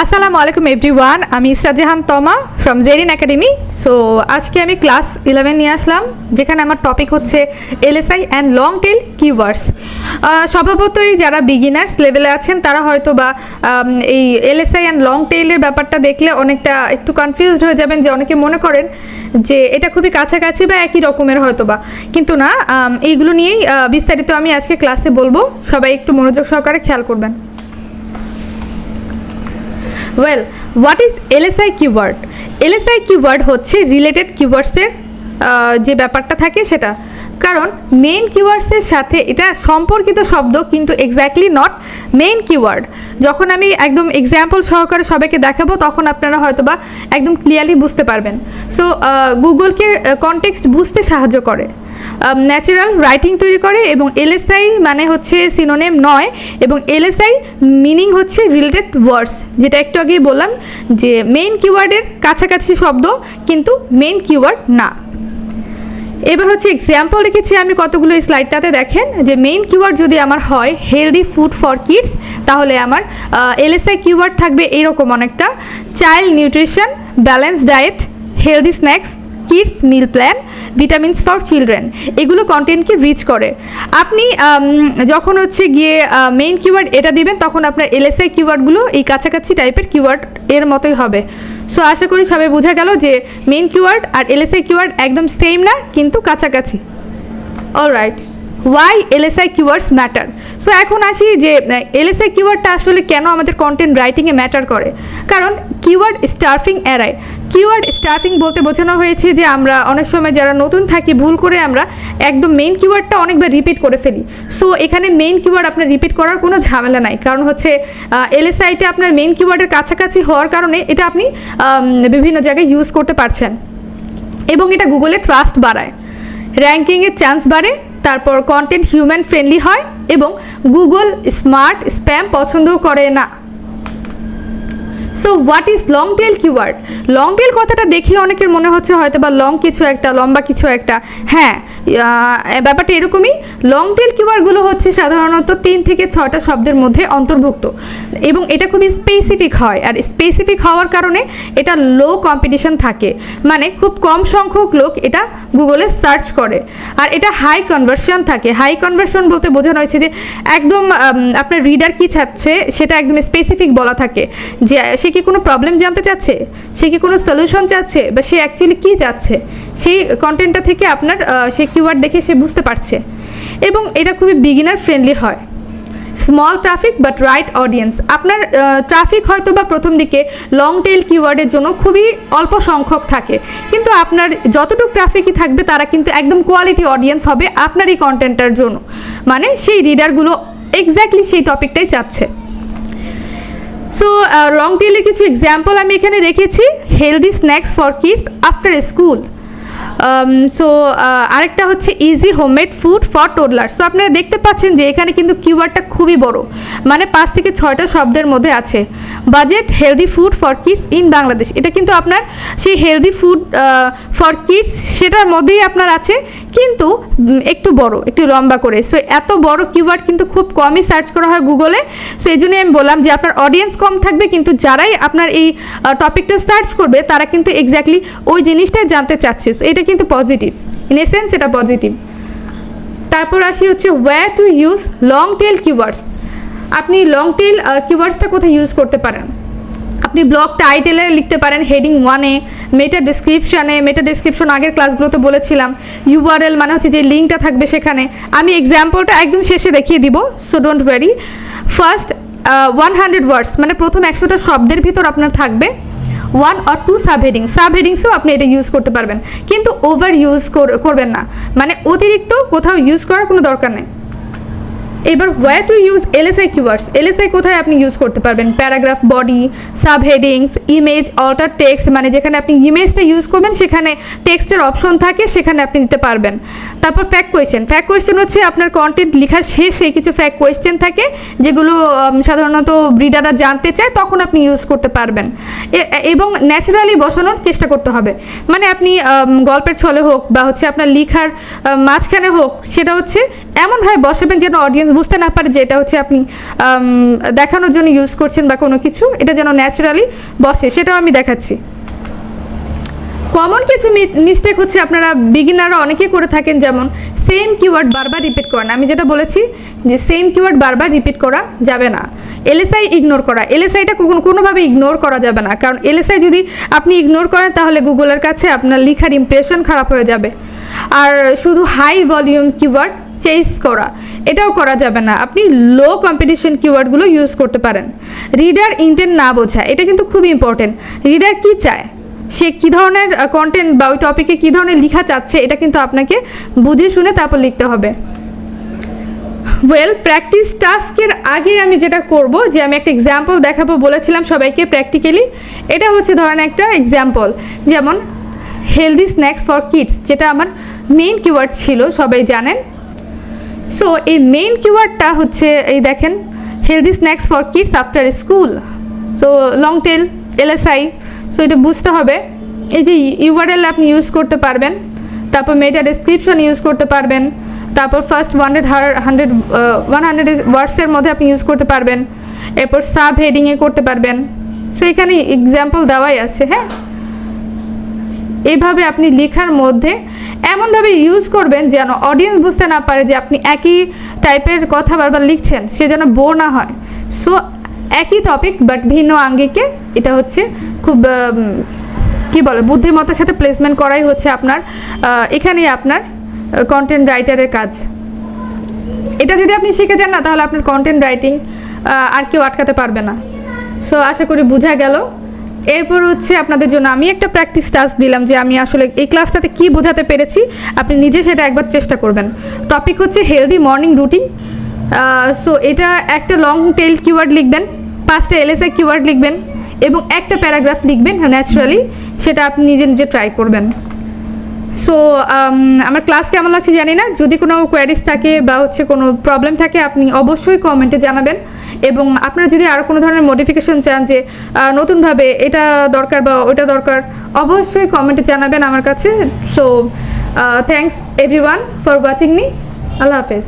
আসসালামু আলাইকুম এভরিওয়ান, আমি শাহজাহান তমা ফ্রম জেরিন একাডেমি। সো আজকে আমি ক্লাস 11 নিয়ে আসলাম, যেখানে আমার টপিক হচ্ছে LSI and long tail keywords. স্বভাবতই যারা বিগিনার্স লেভেলে আছেন তারা হয়তো বা এই এলএসআই অ্যান্ড লং টেইলের ব্যাপারটা দেখলে অনেকটা একটু কনফিউজড হয়ে যাবেন, যে অনেকে মনে করেন যে এটা খুবই কাছাকাছি বা একই রকমের হয়তো বা, কিন্তু না, এইগুলো নিয়েই বিস্তারিত আমি আজকে ক্লাসে বলবো। সবাই একটু মনোযোগ সহকারে খেয়াল করবেন। Well, what is LSI keyword? LSI keyword হচ্ছে রিলেটেড কিওয়ার্ডসের যে ব্যাপারটা থাকে সেটা, কারণ মেইন কিওয়ার্ডসের সাথে এটা সম্পর্কিত শব্দ, কিন্তু এক্স্যাক্টলি নট মেইন কিওয়ার্ড। যখন আমি একদম এক্সাম্পল সহকারে সবাইকে দেখাবো তখন আপনারা হয়তো বা একদম ক্লিয়ারলি বুঝতে পারবেন। সো গুগলকে কনটেক্সট বুঝতে সাহায্য করে, ন্যাচারাল রাইটিং তৈরি করে, এবং এলএসআই মানে হচ্ছে সিনোনিম নয়, এবং এলএসআই মিনিং হচ্ছে রিলেটেড ওয়ার্ডস, যেটা একটু আগেই বললাম যে মেইন কিওয়ার্ডের কাছাকাছি শব্দ কিন্তু মেইন কিওয়ার্ড না। এবার হচ্ছে এক্সাম্পল রেখেছি আমি কতগুলো স্লাইডটাতে, দেখেন যে মেইন কিওয়ার্ড যদি আমার হয় হেলদি ফুড ফর কিডস, তাহলে আমার এলএসআই কিওয়ার্ড থাকবে এরকম অনেকটা: child nutrition, balance diet, healthy snacks, kids meal plan, vitamins for children. এগুলো কন্টেন্টকে রিচ করে। আপনি যখন হচ্ছে গিয়ে মেইন কিওয়ার্ড এটা দিবেন, তখন আপনার এলএসআই কিওয়ার্ডগুলো এই কাছাকাছি টাইপের কিওয়ার্ড এর মতোই হবে। সো আশা করি সবাই বোঝা গেল যে মেইন কিওয়ার্ড আর এলএসআই কিওয়ার্ড একদম সেম না, কিন্তু কাছাকাছি। Alright, why LSI keywords matter. So এখন আসি যে এলএসআই কিওয়ার্ডটা আসলে কেন আমাদের কন্টেন্ট রাইটিংয়ে ম্যাটার করে। কারণ কিওয়ার্ড স্টার্ফিং এড়ায়। কিওয়ার্ড স্টার্ফিং বলতে বোঝানো হয়েছে যে আমরা অনেক সময় যারা নতুন থাকি ভুল করে আমরা একদম মেইন কিওয়ার্ডটা অনেকবার রিপিট করে ফেলি। সো এখানে মেইন কিওয়ার্ড আপনার রিপিট করার কোনো ঝামেলা নাই, কারণ হচ্ছে এলএসআইতে আপনার মেইন কিওয়ার্ডের কাছাকাছি হওয়ার কারণে এটা আপনি বিভিন্ন জায়গায় ইউজ করতে পারছেন, এবং এটা গুগলে ট্রাস্ট বাড়ায়, র্যাঙ্কিংয়ের চান্স বাড়ে, তারপর কন্টেন্ট হিউম্যান ফ্রেন্ডলি হয়, এবং গুগল স্মার্ট স্প্যাম পছন্দ করে না। So what is long tail keyword? Long tail কথাটা দেখে অনেকের মনে হচ্ছে হয়তো বা লং কিছু একটা, লম্বা কিছু একটা। হ্যাঁ, ব্যাপারটা এরকমই। লং টেল কিওয়ার্ডগুলো হচ্ছে সাধারণত 3 থেকে 6টা শব্দের মধ্যে অন্তর্ভুক্ত, এবং এটা খুবই স্পেসিফিক হয়, আর স্পেসিফিক হওয়ার কারণে এটা লো কম্পিটিশন থাকে, মানে খুব কম সংখ্যক লোক এটা গুগলে সার্চ করে, আর এটা হাই কনভার্সন থাকে। হাই কনভার্সন বলতে বোঝানো হয়েছে যে একদম আপনার রিডার কী চাচ্ছে সেটা একদম স্পেসিফিক বলা থাকে, যে সে কি কোনো প্রবলেম জানতে চাচ্ছে, সে কি কোনো সলিউশন চাচ্ছে, বা সে অ্যাকচুয়ালি কী চাচ্ছে, সেই কন্টেন্টটা থেকে আপনার সেই কিওয়ার্ড দেখে সে বুঝতে পারছে। এবং এটা খুবই বিগিনার ফ্রেন্ডলি হয়। Small traffic but right audience. আপনার ট্রাফিক হয়তো বা প্রথম দিকে লং টেল কিওয়ার্ডের জন্য খুবই অল্প সংখ্যক থাকে, কিন্তু আপনার যতটুকু ট্রাফিকই থাকবে তারা কিন্তু একদম কোয়ালিটি অডিয়েন্স হবে আপনার এই কন্টেন্টটার জন্য, মানে সেই রিডারগুলো এক্স্যাক্টলি সেই টপিকটাই চাচ্ছে। সো লং টেলের কিছু এক্সাম্পল আমি এখানে রেখেছি: healthy snacks for kids after school. So আরেকটা হচ্ছে easy homemade food for toddler. So আপনারা দেখতে পাচ্ছেন যে এখানে কিন্তু কিওয়ার্ডটা খুবই বড়, মানে 5 থেকে 6টা শব্দের মধ্যে আছে। Budget healthy food for kids in Bangladesh, এটা কিন্তু আপনার সেই হেলদি ফুড ফর কিডস সেটার মধ্যেই আপনার আছে, কিন্তু একটু বড়, একটু লম্বা করে। সো এত বড় কিওয়ার্ড কিন্তু খুব কমই সার্চ করা হয় গুগলে। সো এই জন্যই আমি বললাম যে আপনার অডিয়েন্স কম থাকবে, কিন্তু যারাই আপনার এই টপিকটা সার্চ করবে তারা কিন্তু এক্স্যাক্টলি ওই জিনিসটাই জানতে চাচ্ছে। এটা কিন্তু পজিটিভ, ইন এসেন্স এটা পজিটিভ। তারপর আসি হচ্ছে wire to use long tail keywords. আপনি লং টেল কিওয়ার্ডসটা কোথায় ইউজ করতে পারেন? আপনি ব্লগ টাইটেলে লিখতে পারেন, হেডিং 1-এ, মেটা ডিসক্রিপশানে। মেটা ডিসক্রিপশন আগের ক্লাসগুলোতে বলেছিলাম। ইউআরএল মানে হচ্ছে যে লিঙ্কটা থাকবে সেখানে। আমি এক্সাম্পলটা একদম শেষে দেখিয়ে দিব, সো ডোন্ট ওয়ারি। ফার্স্ট 100 ওয়ার্ডস, মানে প্রথম 100টা শব্দের ভিতর আপনার থাকবে 1 or 2 সাবহেডিং। সাবহেডিংসও আপনি এটা ইউজ করতে পারবেন, কিন্তু ওভার ইউজ করবেন না, মানে অতিরিক্ত কোথাও ইউজ করার কোনো দরকার নেই। এবার where to use LSI keywords. LSI কোথায় আপনি ইউজ করতে পারবেন? Paragraph body, subheadings, image, alter text, মানে যেখানে আপনি ইমেজটা ইউজ করবেন সেখানে টেক্সটের অপশন থাকে, সেখানে আপনি দিতে পারবেন। তারপর ফ্যাক্ট কোয়েশ্চেন হচ্ছে আপনার কন্টেন্ট লেখার শেষে কিছু ফ্যাক্ট কোয়েশ্চেন থাকে যেগুলো সাধারণত রিডাররা জানতে চায়, তখন আপনি ইউজ করতে পারবেন। এবং ন্যাচারালি বসানোর চেষ্টা করতে হবে, মানে আপনি গল্পের ছলে হোক বা হচ্ছে আপনার লেখার মাঝখানে হোক, সেটা হচ্ছে এমনভাবে বসাবেন যেন অডিয়েন্স বুঝতে না পারে যে এটা হচ্ছে আপনি দেখানোর জন্য ইউজ করছেন বা কোনো কিছু, এটা যেন ন্যাচারালি বসে, সেটাও আমি দেখাচ্ছি। কমন কিছু মিস্টেক হচ্ছে আপনারা বিগিনাররা অনেকেই করে থাকেন, যেমন সেম কিওয়ার্ড বারবার রিপিট করেন। আমি যেটা বলেছি যে সেম কিওয়ার্ড বারবার রিপিট করা যাবে না। এলএসআই ইগনোর করা, এলএসআইটা কোনোভাবে ইগনোর করা যাবে না, কারণ এলএসআই যদি আপনি ইগনোর করেন তাহলে গুগলের কাছে আপনার লেখার ইমপ্রেশন খারাপ হয়ে যাবে। আর শুধু হাই ভলিউম কিওয়ার্ড চেস করা, এটাও করা যাবে না। আপনি লো কম্পিটিশন কিওয়ার্ডগুলো ইউজ করতে পারেন। রিডার ইন্টেন্ট না বোঝা, এটা কিন্তু খুব ইম্পর্টেন্ট। রিডার কী চায়, সে কী ধরনের কন্টেন্ট বা ওই টপিকে কী ধরনের লেখা চাচ্ছে, এটা কিন্তু আপনাকে বুঝে শুনে তারপর লিখতে হবে। প্র্যাকটিস টাস্কের আগে আমি যেটা করব, যে আমি একটা এক্সাম্পল দেখাবো বলেছিলাম সবাইকে প্র্যাকটিক্যালি। এটা হচ্ছে ধরেন একটা এক্সাম্পল, যেমন হেলদি স্ন্যাক্স ফর কিডস, যেটা আমার মেইন কিওয়ার্ড ছিল, সবাই জানেন। সো এই মেইন কিওয়ার্ডটা হচ্ছে এই দেখেন, healthy snacks for kids after school. So long tail LSI, so এটা বুঝতে হবে। এই যে ইউআরএল আপনি ইউজ করতে পারবেন, তারপর মেটা ডেসক্রিপশন ইউজ করতে পারবেন, তারপর ফার্স্ট 100 ওয়ার্ডসের মধ্যে আপনি ইউজ করতে পারবেন, এরপর সাব হেডিংয়ে করতে পারবেন। সো এখানে এক্সাম্পল দেওয়াই আছে। হ্যাঁ, এইভাবে আপনি লেখার মধ্যে এমনভাবে ইউজ করবেন যেন অডিয়েন্স বুঝতে না পারে যে আপনি একই টাইপের কথা বারবার লিখছেন, সে যেন বোর না হয়। সো একই টপিক বাট ভিন্ন আঙ্গিকে, এটা হচ্ছে খুব কি বলে বুদ্ধিমত্তার সাথে প্লেসমেন্ট করাই হচ্ছে আপনার এখানেই আপনার কন্টেন্ট রাইটারের কাজ। এটা যদি আপনি শিখে যান না, তাহলে আপনার কন্টেন্ট রাইটিং আর কেউ আটকাতে পারবে না। সো আশা করি বোঝা গেল। এরপর হচ্ছে আপনাদের জন্য আমি একটা প্র্যাকটিস টাস্ক দিলাম, যে আমি আসলে এই ক্লাসটাতে কি বোঝাতে পেরেছি আপনি নিজে সেটা একবার চেষ্টা করবেন। টপিক হচ্ছে হেলদি মর্নিং রুটিন। সো এটা একটা লং টেল কিওয়ার্ড লিখবেন, 5টা এলএসআই কিওয়ার্ড লিখবেন এবং একটা প্যারাগ্রাফ লিখবেন ন্যাচারালি, সেটা আপনি নিজে নিজে ট্রাই করবেন। সো আমার ক্লাস কেমন লাগছে জানি না, যদি কোনো কোয়ারিজ থাকে বা হচ্ছে কোনো প্রবলেম থাকে আপনি অবশ্যই কমেন্টে জানাবেন। এবং আপনারা যদি আরও কোনো ধরনের মডিফিকেশন চান, যে নতুনভাবে এটা দরকার বা ওটা দরকার, অবশ্যই কমেন্টে জানাবেন আমার কাছে। So thanks everyone for watching me. আল্লাহ হাফেজ।